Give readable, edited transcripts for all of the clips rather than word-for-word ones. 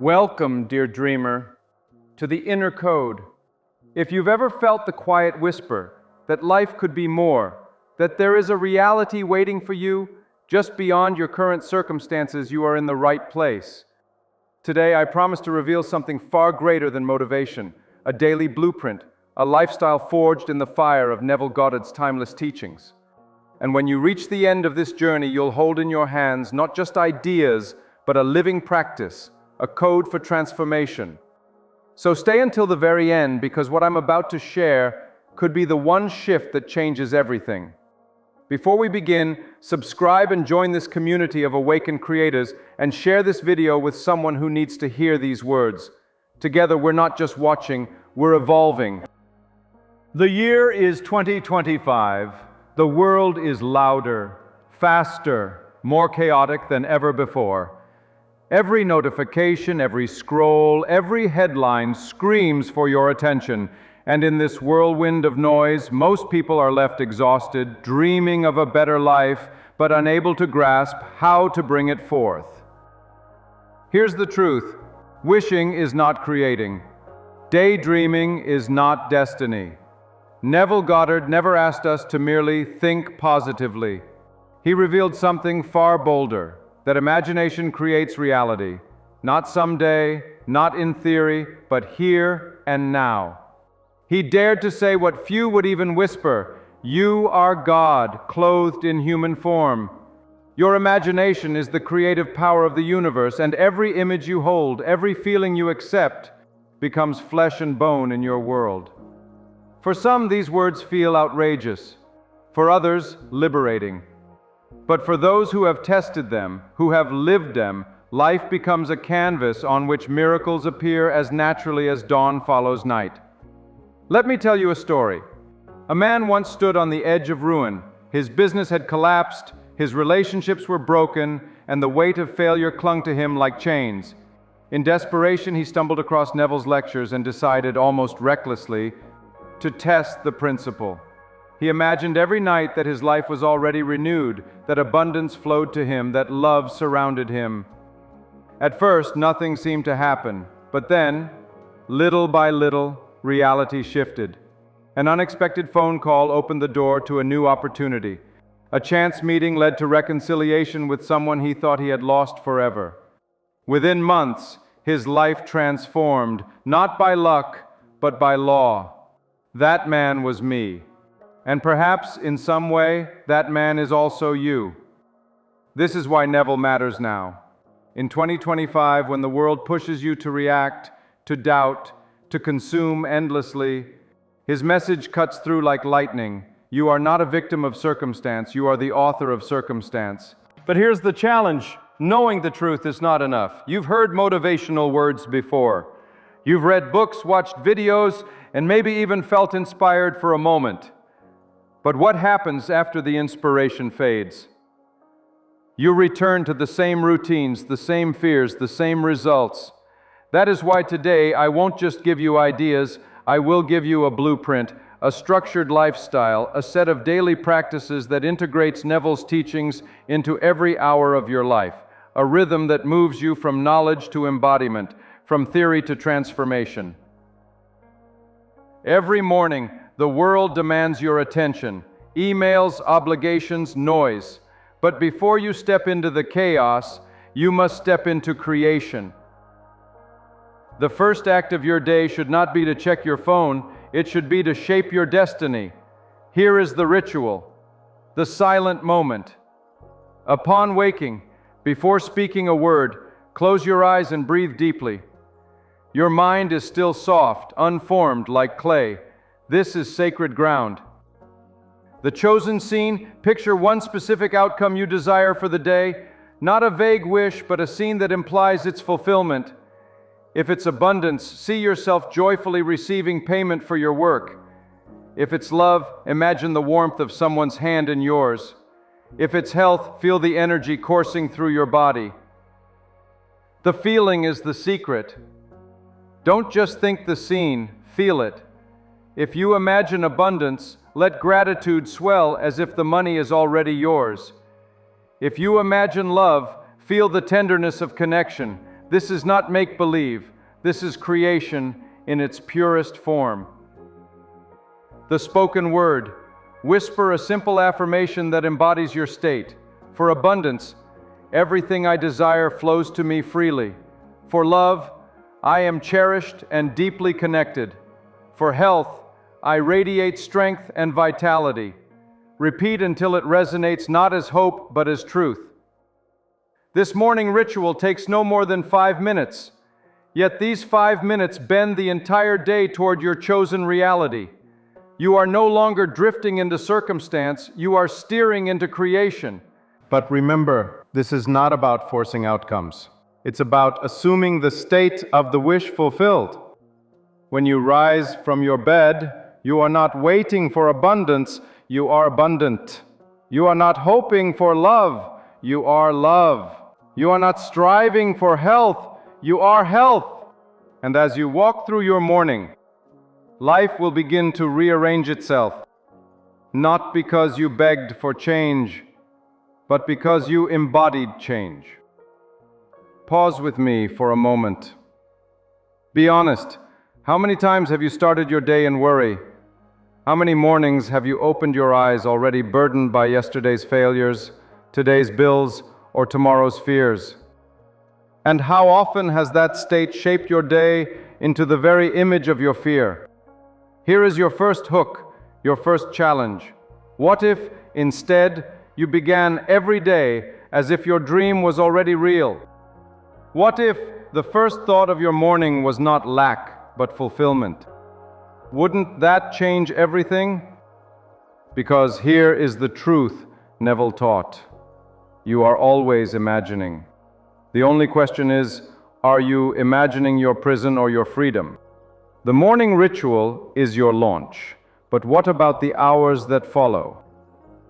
Welcome, dear dreamer, to the inner code. If you've ever felt the quiet whisper that life could be more, that there is a reality waiting for you just beyond your current circumstances, you are in the right place. Today, I promise to reveal something far greater than motivation, a daily blueprint, a lifestyle forged in the fire of Neville Goddard's timeless teachings. And when you reach the end of this journey, you'll hold in your hands not just ideas, but a living practice, a code for transformation. So stay until the very end, because what I'm about to share could be the one shift that changes everything. Before we begin, subscribe and join this community of awakened creators and share this video with someone who needs to hear these words. Together, we're not just watching, we're evolving. The year is 2025. The world is louder, faster, more chaotic than ever before. Every notification, every scroll, every headline screams for your attention. And in this whirlwind of noise, most people are left exhausted, dreaming of a better life, but unable to grasp how to bring it forth. Here's the truth. Wishing is not creating. Daydreaming is not destiny. Neville Goddard never asked us to merely think positively. He revealed something far bolder, that imagination creates reality, not someday, not in theory, but here and now. He dared to say what few would even whisper: you are God, clothed in human form. Your imagination is the creative power of the universe, and every image you hold, every feeling you accept, becomes flesh and bone in your world. For some, these words feel outrageous. For others, liberating. But for those who have tested them, who have lived them, life becomes a canvas on which miracles appear as naturally as dawn follows night. Let me tell you a story. A man once stood on the edge of ruin. His business had collapsed, his relationships were broken, and the weight of failure clung to him like chains. In desperation, he stumbled across Neville's lectures and decided, almost recklessly, to test the principle. He imagined every night that his life was already renewed, that abundance flowed to him, that love surrounded him. At first, nothing seemed to happen, but then, little by little, reality shifted. An unexpected phone call opened the door to a new opportunity. A chance meeting led to reconciliation with someone he thought he had lost forever. Within months, his life transformed, not by luck, but by law. That man was me. And perhaps, in some way, that man is also you. This is why Neville matters now. In 2025, when the world pushes you to react, to doubt, to consume endlessly, his message cuts through like lightning. You are not a victim of circumstance, you are the author of circumstance. But here's the challenge. Knowing the truth is not enough. You've heard motivational words before. You've read books, watched videos, and maybe even felt inspired for a moment. But what happens after the inspiration fades? You return to the same routines, the same fears, the same results. That is why today I won't just give you ideas, I will give you a blueprint, a structured lifestyle, a set of daily practices that integrates Neville's teachings into every hour of your life, a rhythm that moves you from knowledge to embodiment, from theory to transformation. Every morning, the world demands your attention. Emails, obligations, noise. But before you step into the chaos, you must step into creation. The first act of your day should not be to check your phone, it should be to shape your destiny. Here is the ritual, the silent moment. Upon waking, before speaking a word, close your eyes and breathe deeply. Your mind is still soft, unformed like clay. This is sacred ground. The chosen scene, picture one specific outcome you desire for the day, not a vague wish, but a scene that implies its fulfillment. If it's abundance, see yourself joyfully receiving payment for your work. If it's love, imagine the warmth of someone's hand in yours. If it's health, feel the energy coursing through your body. The feeling is the secret. Don't just think the scene, feel it. If you imagine abundance, let gratitude swell as if the money is already yours. If you imagine love, feel the tenderness of connection. This is not make-believe. This is creation in its purest form. The spoken word. Whisper a simple affirmation that embodies your state. For abundance, everything I desire flows to me freely. For love, I am cherished and deeply connected. For health, I radiate strength and vitality. Repeat until it resonates not as hope, but as truth. This morning ritual takes no more than 5 minutes, yet these 5 minutes bend the entire day toward your chosen reality. You are no longer drifting into circumstance, you are steering into creation. But remember, this is not about forcing outcomes. It's about assuming the state of the wish fulfilled. When you rise from your bed, you are not waiting for abundance, you are abundant. You are not hoping for love, you are love. You are not striving for health, you are health. And as you walk through your morning, life will begin to rearrange itself. Not because you begged for change, but because you embodied change. Pause with me for a moment. Be honest. How many times have you started your day in worry? How many mornings have you opened your eyes already burdened by yesterday's failures, today's bills, or tomorrow's fears? And how often has that state shaped your day into the very image of your fear? Here is your first hook, your first challenge. What if, instead, you began every day as if your dream was already real? What if the first thought of your morning was not lack, but fulfillment? Wouldn't that change everything? Because here is the truth Neville taught. You are always imagining. The only question is, are you imagining your prison or your freedom? The morning ritual is your launch, but what about the hours that follow?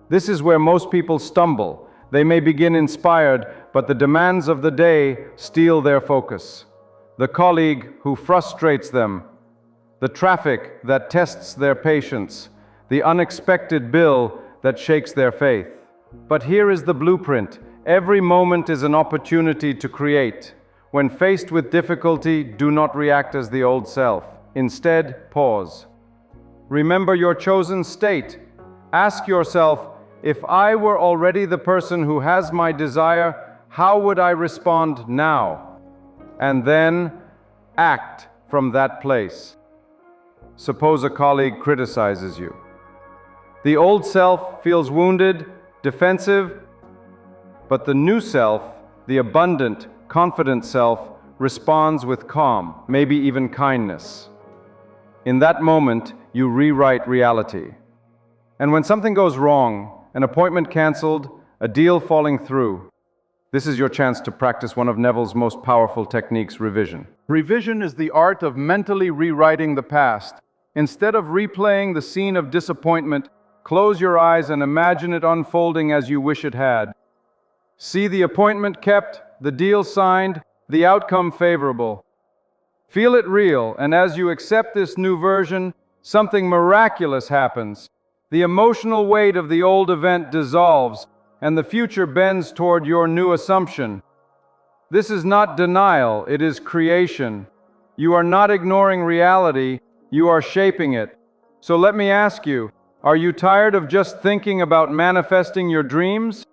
This is where most people stumble. They may begin inspired, but the demands of the day steal their focus. The colleague who frustrates them, the traffic that tests their patience, the unexpected bill that shakes their faith. But here is the blueprint. Every moment is an opportunity to create. When faced with difficulty, do not react as the old self. Instead, pause. Remember your chosen state. Ask yourself, if I were already the person who has my desire, how would I respond now? And then act from that place. Suppose a colleague criticizes you. The old self feels wounded, defensive, but the new self, the abundant, confident self, responds with calm, maybe even kindness. In that moment, you rewrite reality. And when something goes wrong, an appointment canceled, a deal falling through, this is your chance to practice one of Neville's most powerful techniques, revision. Revision is the art of mentally rewriting the past. Instead of replaying the scene of disappointment, close your eyes and imagine it unfolding as you wish it had. See the appointment kept, the deal signed, the outcome favorable. Feel it real, and as you accept this new version, something miraculous happens. The emotional weight of the old event dissolves, and the future bends toward your new assumption. This is not denial, it is creation. You are not ignoring reality, you are shaping it. So let me ask you, are you tired of just thinking about manifesting your dreams?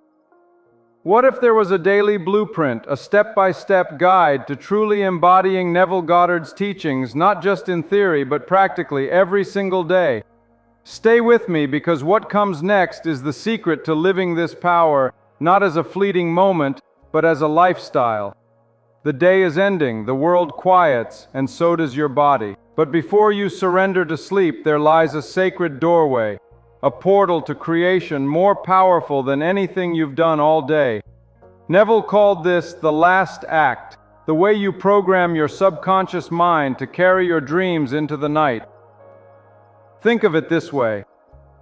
What if there was a daily blueprint, a step-by-step guide to truly embodying Neville Goddard's teachings, not just in theory, but practically every single day? Stay with me, because what comes next is the secret to living this power, not as a fleeting moment, but as a lifestyle. The day is ending, the world quiets, and so does your body. But before you surrender to sleep, there lies a sacred doorway, a portal to creation more powerful than anything you've done all day. Neville called this the last act, the way you program your subconscious mind to carry your dreams into the night. Think of it this way.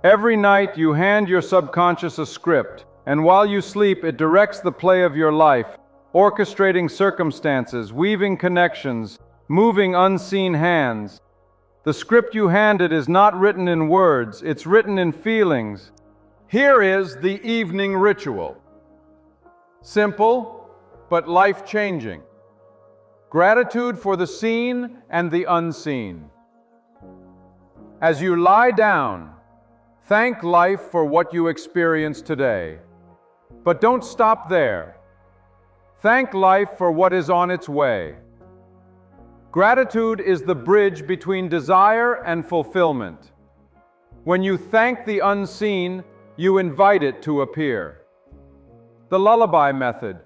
Every night you hand your subconscious a script, and while you sleep it directs the play of your life, orchestrating circumstances, weaving connections, moving unseen hands. The script you hand it is not written in words, it's written in feelings. Here is the evening ritual. Simple, but life-changing. Gratitude for the seen and the unseen. As you lie down, thank life for what you experience today. But don't stop there. Thank life for what is on its way. Gratitude is the bridge between desire and fulfillment. When you thank the unseen, you invite it to appear. The lullaby method.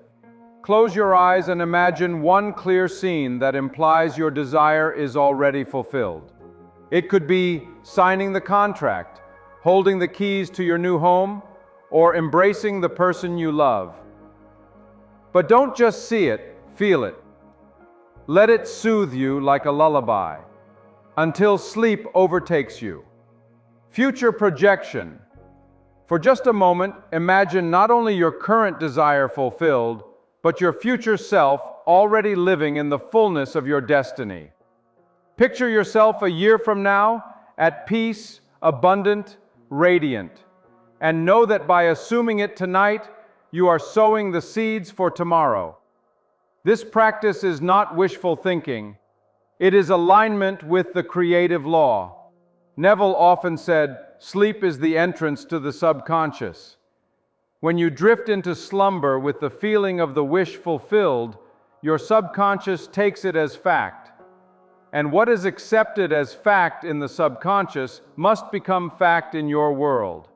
Close your eyes and imagine one clear scene that implies your desire is already fulfilled. It could be signing the contract, holding the keys to your new home, or embracing the person you love. But don't just see it, feel it. Let it soothe you like a lullaby, until sleep overtakes you. Future projection. For just a moment, imagine not only your current desire fulfilled, but your future self already living in the fullness of your destiny. Picture yourself a year from now, at peace, abundant, radiant, and know that by assuming it tonight, you are sowing the seeds for tomorrow. This practice is not wishful thinking. It is alignment with the creative law. Neville often said, "Sleep is the entrance to the subconscious." When you drift into slumber with the feeling of the wish fulfilled, your subconscious takes it as fact. And what is accepted as fact in the subconscious must become fact in your world.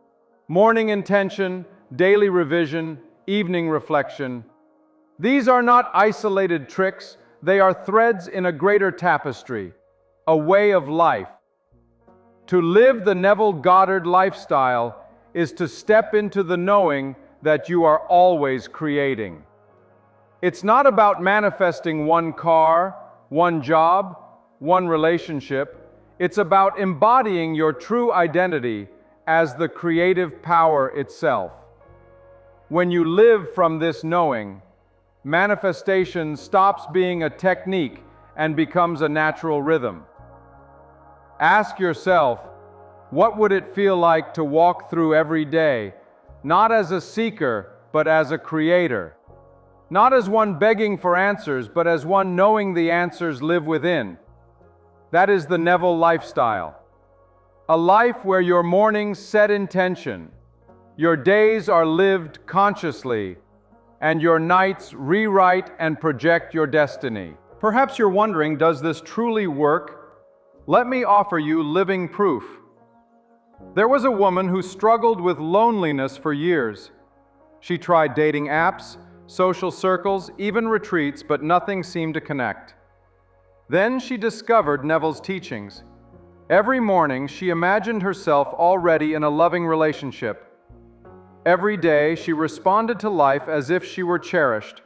Morning intention, daily revision, evening reflection. These are not isolated tricks, they are threads in a greater tapestry, a way of life. To live the Neville Goddard lifestyle is to step into the knowing that you are always creating. It's not about manifesting one car, one job, one relationship. It's about embodying your true identity as the creative power itself. When you live from this knowing, manifestation stops being a technique and becomes a natural rhythm. Ask yourself, what would it feel like to walk through every day, not as a seeker, but as a creator? Not as one begging for answers, but as one knowing the answers live within. That is the Neville lifestyle. A life where your mornings set intention, your days are lived consciously, and your nights rewrite and project your destiny. Perhaps you're wondering, does this truly work? Let me offer you living proof. There was a woman who struggled with loneliness for years. She tried dating apps, social circles, even retreats, but nothing seemed to connect. Then she discovered Neville's teachings. Every morning, she imagined herself already in a loving relationship. Every day, she responded to life as if she were cherished.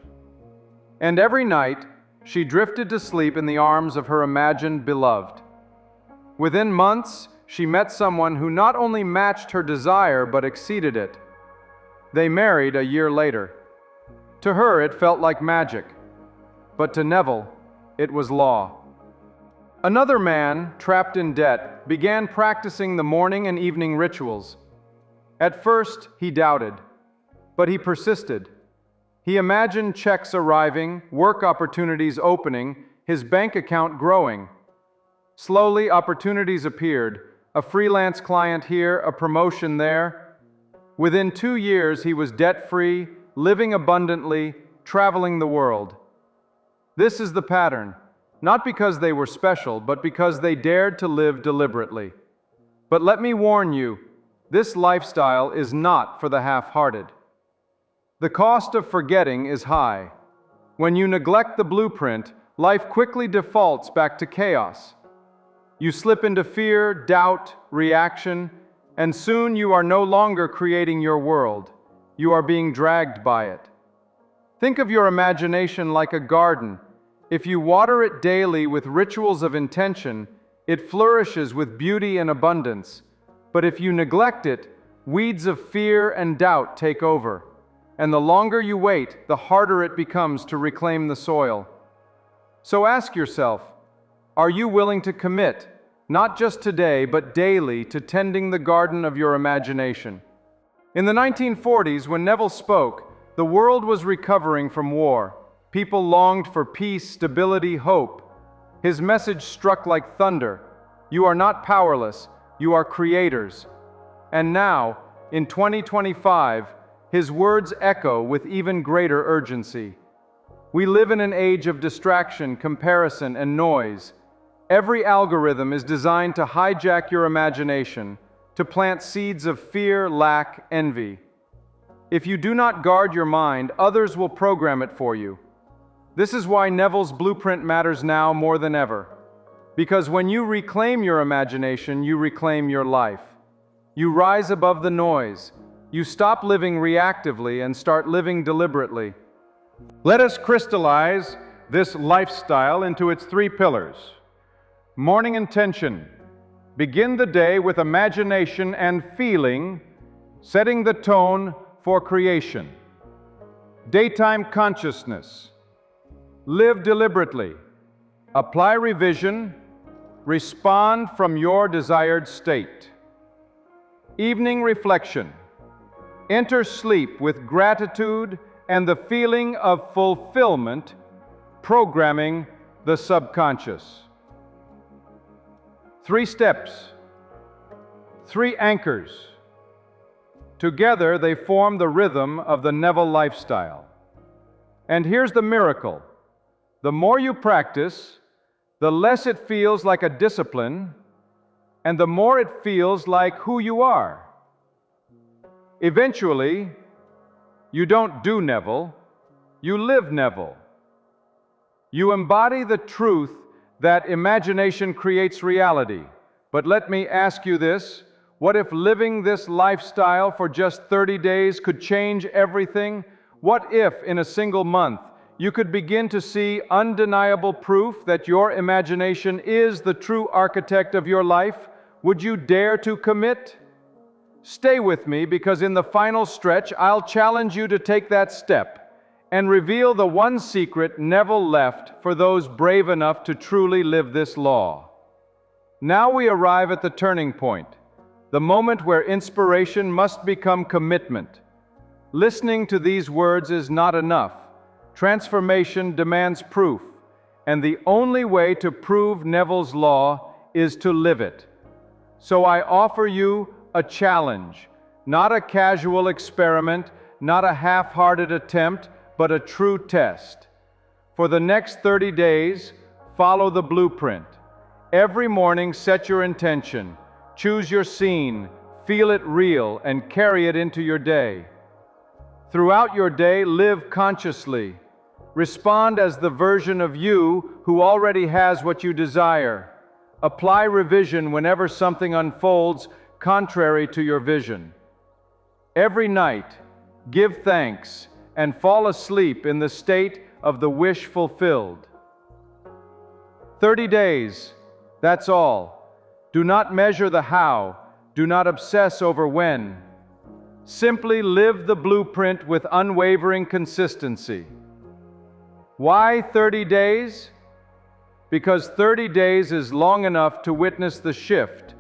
And every night, she drifted to sleep in the arms of her imagined beloved. Within months, she met someone who not only matched her desire but exceeded it. They married a year later. To her, it felt like magic, but to Neville, it was law. Another man, trapped in debt, began practicing the morning and evening rituals. At first, he doubted, but he persisted. He imagined checks arriving, work opportunities opening, his bank account growing. Slowly, opportunities appeared, a freelance client here, a promotion there. Within 2 years, he was debt-free, living abundantly, traveling the world. This is the pattern, not because they were special, but because they dared to live deliberately. But let me warn you, this lifestyle is not for the half-hearted. The cost of forgetting is high. When you neglect the blueprint, life quickly defaults back to chaos. You slip into fear, doubt, reaction, and soon you are no longer creating your world. You are being dragged by it. Think of your imagination like a garden. If you water it daily with rituals of intention, it flourishes with beauty and abundance. But if you neglect it, weeds of fear and doubt take over. And the longer you wait, the harder it becomes to reclaim the soil. So ask yourself, are you willing to commit, not just today, but daily, to tending the garden of your imagination? In the 1940s, when Neville spoke, the world was recovering from war. People longed for peace, stability, hope. His message struck like thunder. You are not powerless, you are creators. And now, in 2025, his words echo with even greater urgency. We live in an age of distraction, comparison, and noise. Every algorithm is designed to hijack your imagination, to plant seeds of fear, lack, envy. If you do not guard your mind, others will program it for you. This is why Neville's blueprint matters now more than ever. Because when you reclaim your imagination, you reclaim your life. You rise above the noise. You stop living reactively and start living deliberately. Let us crystallize this lifestyle into its 3 pillars. Morning intention. Begin the day with imagination and feeling, setting the tone for creation. Daytime consciousness. Live deliberately. Apply revision. Respond from your desired state. Evening reflection. Enter sleep with gratitude and the feeling of fulfillment, programming the subconscious. 3 steps, 3 anchors. Together they form the rhythm of the Neville lifestyle. And here's the miracle. The more you practice, the less it feels like a discipline, and the more it feels like who you are. Eventually, you don't do Neville, you live Neville. You embody the truth that imagination creates reality. But let me ask you this, what if living this lifestyle for just 30 days could change everything? What if, in a single month, you could begin to see undeniable proof that your imagination is the true architect of your life? Would you dare to commit? Stay with me, because in the final stretch, I'll challenge you to take that step and reveal the one secret Neville left for those brave enough to truly live this law. Now we arrive at the turning point, the moment where inspiration must become commitment. Listening to these words is not enough. Transformation demands proof, and the only way to prove Neville's law is to live it. So I offer you a challenge, not a casual experiment, not a half-hearted attempt, but a true test. For the next 30 days, follow the blueprint. Every morning, set your intention, choose your scene, feel it real, and carry it into your day. Throughout your day, live consciously. Respond as the version of you who already has what you desire. Apply revision whenever something unfolds contrary to your vision. Every night, give thanks and fall asleep in the state of the wish fulfilled. 30 days, that's all. Do not measure the how, do not obsess over when. Simply live the blueprint with unwavering consistency. Why 30 days? Because 30 days is long enough to witness the shift,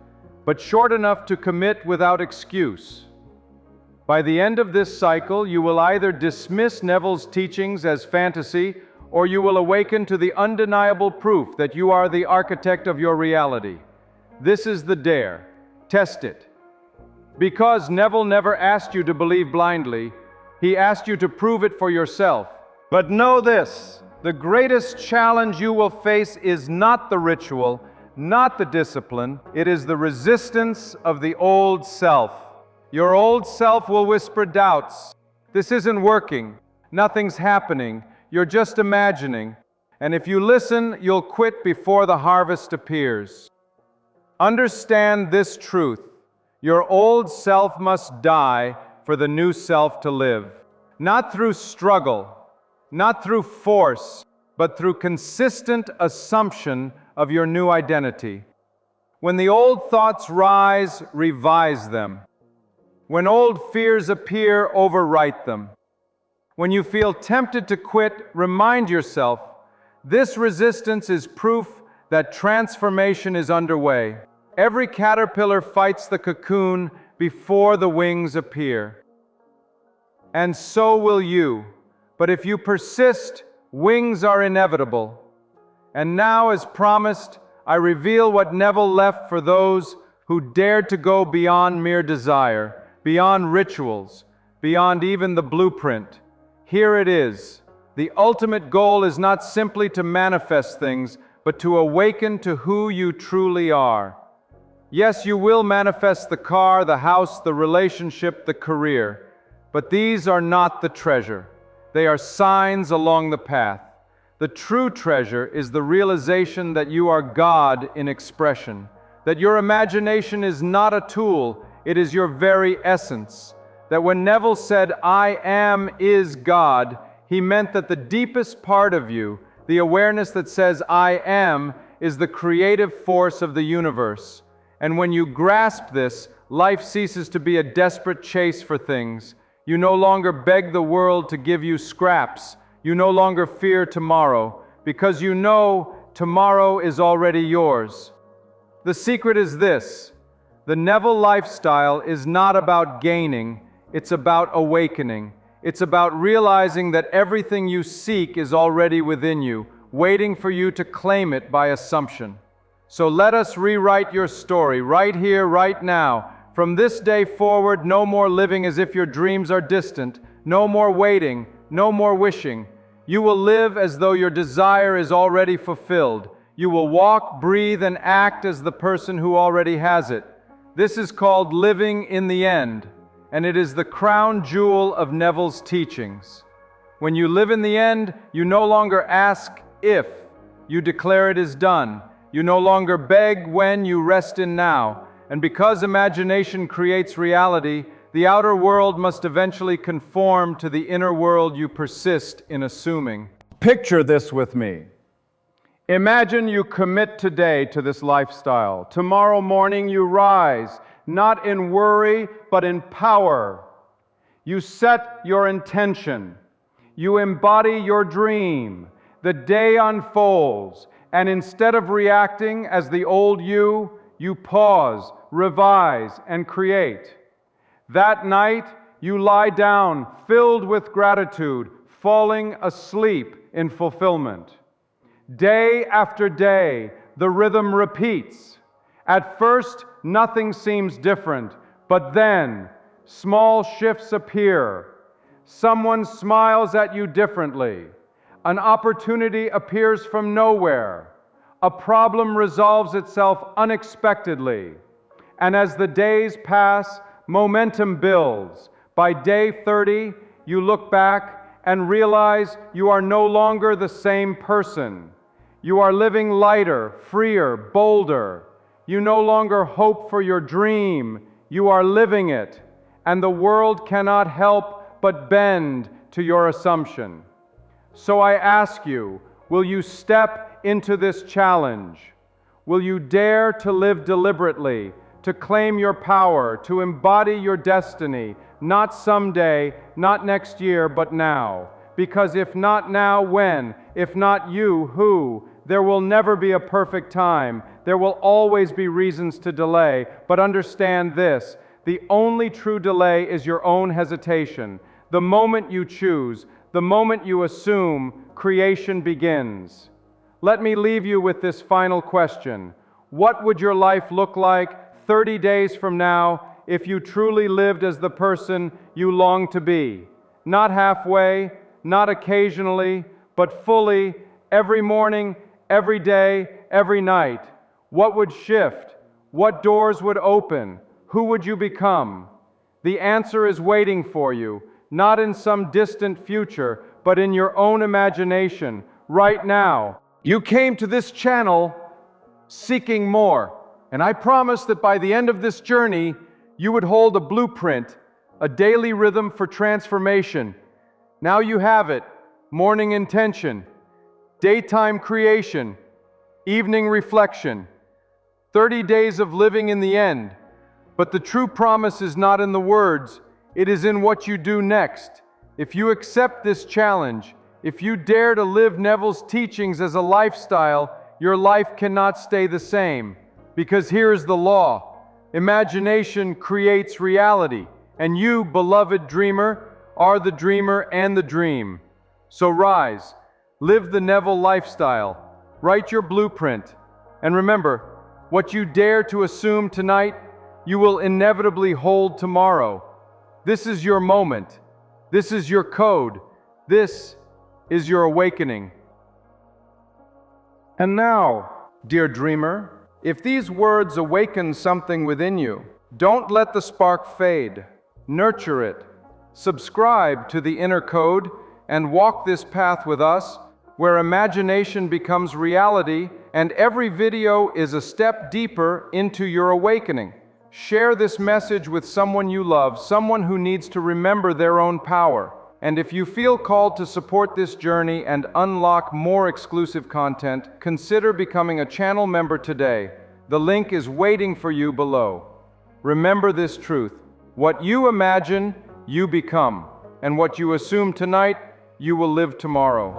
but short enough to commit without excuse. By the end of this cycle, you will either dismiss Neville's teachings as fantasy, or you will awaken to the undeniable proof that you are the architect of your reality. This is the dare. Test it. Because Neville never asked you to believe blindly, he asked you to prove it for yourself. But know this, the greatest challenge you will face is not the ritual, not the discipline, it is the resistance of the old self. Your old self will whisper doubts. This isn't working. Nothing's happening. You're just imagining. And if you listen, you'll quit before the harvest appears. Understand this truth. Your old self must die for the new self to live. Not through struggle, not through force, but through consistent assumption of your new identity. When the old thoughts rise, revise them. When old fears appear, overwrite them. When you feel tempted to quit, remind yourself, this resistance is proof that transformation is underway. Every caterpillar fights the cocoon before the wings appear. And so will you. But if you persist, Wings are inevitable. And now, as promised, I reveal what Neville left for those who dared to go beyond mere desire, beyond rituals, beyond even the blueprint. Here it is. The ultimate goal is not simply to manifest things, but to awaken to who you truly are. Yes, you will manifest the car, the house, the relationship, the career, but these are not the treasure. They are signs along the path. The true treasure is the realization that you are God in expression, that your imagination is not a tool, it is your very essence. That when Neville said, "I am is God," he meant that the deepest part of you, the awareness that says, "I am," is the creative force of the universe. And when you grasp this, life ceases to be a desperate chase for things. You no longer beg the world to give you scraps. You no longer fear tomorrow, because you know tomorrow is already yours. The secret is this: the Neville lifestyle is not about gaining, it's about awakening. It's about realizing that everything you seek is already within you, waiting for you to claim it by assumption. So let us rewrite your story right here, right now. From this day forward, no more living as if your dreams are distant, no more waiting, no more wishing. You will live as though your desire is already fulfilled. You will walk, breathe, and act as the person who already has it. This is called living in the end, and it is the crown jewel of Neville's teachings. When you live in the end, you no longer ask if, you declare it is done. You no longer beg when, you rest in now. And because imagination creates reality, the outer world must eventually conform to the inner world you persist in assuming. Picture this with me. Imagine you commit today to this lifestyle. Tomorrow morning you rise, not in worry, but in power. You set your intention. You embody your dream. The day unfolds, and instead of reacting as the old you, you pause, revise, and create. That night, you lie down, filled with gratitude, falling asleep in fulfillment. Day after day, the rhythm repeats. At first, nothing seems different, but then, small shifts appear. Someone smiles at you differently. An opportunity appears from nowhere. A problem resolves itself unexpectedly. And as the days pass, momentum builds. By day 30, you look back and realize you are no longer the same person. You are living lighter, freer, bolder. You no longer hope for your dream. You are living it. And the world cannot help but bend to your assumption. So I ask you, will you step into this challenge? Will you dare to live deliberately, to claim your power, to embody your destiny, not someday, not next year, but now? Because if not now, when? If not you, who? There will never be a perfect time. There will always be reasons to delay. But understand this: the only true delay is your own hesitation. The moment you choose, the moment you assume, creation begins. Let me leave you with this final question. What would your life look like 30 days from now if you truly lived as the person you long to be? Not halfway, not occasionally, but fully, every morning, every day, every night. What would shift? What doors would open? Who would you become? The answer is waiting for you, not in some distant future, but in your own imagination, right now. You came to this channel seeking more, and I promise that by the end of this journey, you would hold a blueprint, a daily rhythm for transformation. Now you have it: morning intention, daytime creation, evening reflection, 30 days of living in the end. But the true promise is not in the words, it is in what you do next. If you accept this challenge, if you dare to live Neville's teachings as a lifestyle, your life cannot stay the same. Because here is the law: imagination creates reality, and you, beloved dreamer, are the dreamer and the dream. So rise, Live the Neville lifestyle. Write your blueprint. And remember, what you dare to assume tonight, you will inevitably hold tomorrow. This is your moment. This is your code. This is your awakening. And now, dear dreamer, if these words awaken something within you, don't let the spark fade. Nurture it. Subscribe to the inner code and walk this path with us, where imagination becomes reality and every video is a step deeper into your awakening. Share this message with someone you love, someone who needs to remember their own power. And if you feel called to support this journey and unlock more exclusive content, consider becoming a channel member today. The link is waiting for you below. Remember this truth: what you imagine, you become. And what you assume tonight, you will live tomorrow.